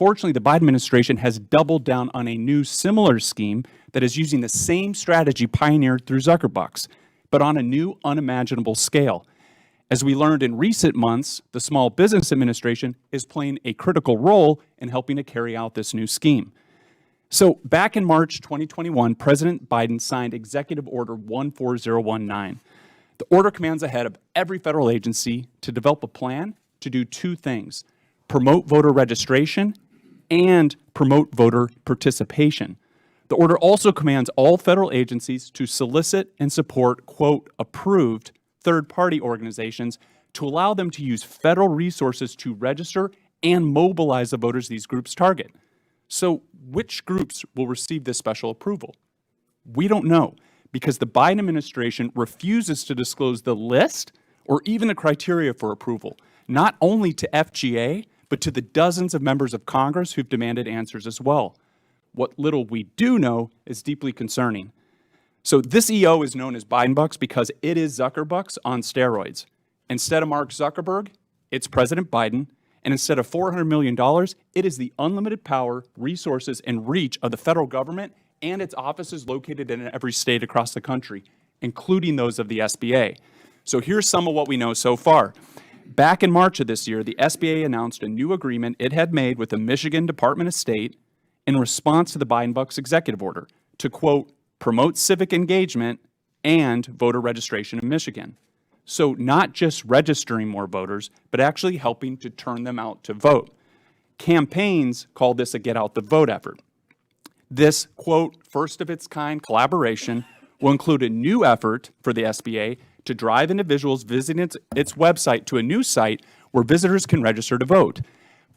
unfortunately, the Biden administration has doubled down on a new similar scheme that is using the same strategy pioneered through Zuckerbucks, but on a new unimaginable scale. As we learned in recent months, the Small Business Administration is playing a critical role in helping to carry out this new scheme. So back in March 2021, President Biden signed Executive Order 14019. The order commands the head of every federal agency to develop a plan to do two things: promote voter registration and promote voter participation. The order also commands all federal agencies to solicit and support, quote, approved third-party organizations to allow them to use federal resources to register and mobilize the voters these groups target. So which groups will receive this special approval? We don't know, because the Biden administration refuses to disclose the list or even the criteria for approval, not only to FGA, but to the dozens of members of Congress who've demanded answers as well. What little we do know is deeply concerning. So this EO is known as Biden Bucks because it is Zuckerbucks on steroids. Instead of Mark Zuckerberg, it's President Biden, and instead of $400 million, it is the unlimited power, resources, and reach of the federal government and its offices located in every state across the country, including those of the SBA. So here's some of what we know so far. Back in March of this year, the SBA announced a new agreement it had made with the Michigan Department of State in response to the Biden Bucks executive order to, quote, promote civic engagement and voter registration in Michigan. So not just registering more voters, but actually helping to turn them out to vote. Campaigns call this a get out the vote effort. This, quote, first of its kind collaboration will include a new effort for the SBA to drive individuals visiting its website to a new site where visitors can register to vote.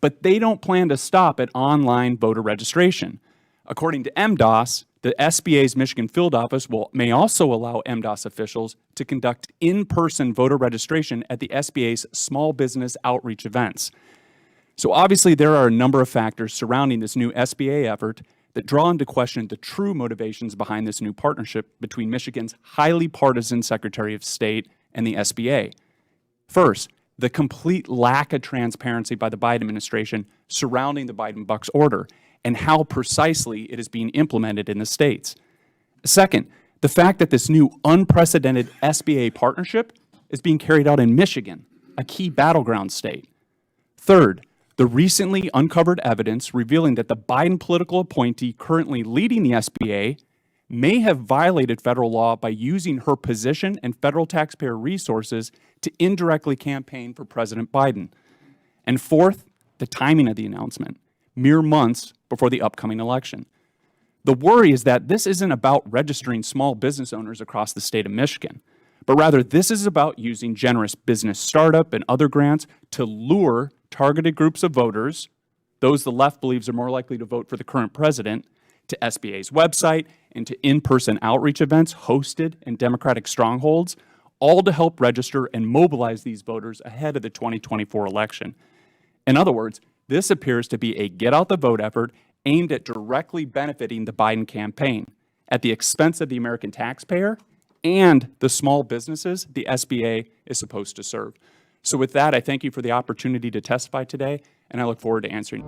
But they don't plan to stop at online voter registration. According to MDOS, the SBA's Michigan field office may also allow MDOS officials to conduct in-person voter registration at the SBA's small business outreach events. So obviously there are a number of factors surrounding this new SBA effort that draw into question the true motivations behind this new partnership between Michigan's highly partisan Secretary of State and the SBA. First, the complete lack of transparency by the Biden administration surrounding the Biden Bucks order and how precisely it is being implemented in the states. Second, the fact that this new unprecedented SBA partnership is being carried out in Michigan, a key battleground state. Third, the recently uncovered evidence revealing that the Biden political appointee currently leading the SBA may have violated federal law by using her position and federal taxpayer resources to indirectly campaign for President Biden. And fourth, the timing of the announcement, mere months before the upcoming election. The worry is that this isn't about registering small business owners across the state of Michigan, but rather this is about using generous business startup and other grants to lure targeted groups of voters, those the left believes are more likely to vote for the current president, to SBA's website and to in-person outreach events hosted in Democratic strongholds, all to help register and mobilize these voters ahead of the 2024 election. In other words, this appears to be a get-out-the-vote effort aimed at directly benefiting the Biden campaign at the expense of the American taxpayer and the small businesses the SBA is supposed to serve. So with that, I thank you for the opportunity to testify today, and I look forward to answering.